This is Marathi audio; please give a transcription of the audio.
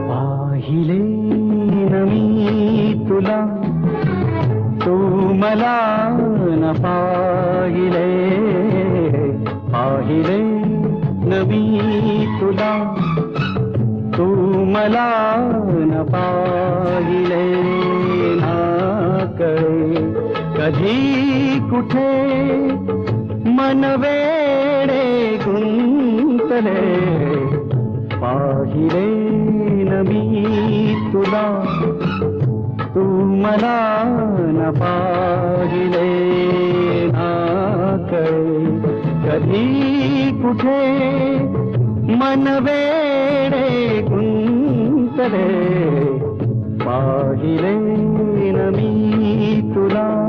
पाहिले न मी तुला, तू मला न पाहिले. पाहिले न मी तुला, तू मला न पाहिले. ना कळे कधी कुठे मन वेडे गुंतले. पाहिले न मी तुला, तू मला न पाहिले. ना कळे कधी कुठे मन वेडे गुंतले. पाहिले न मी तुला.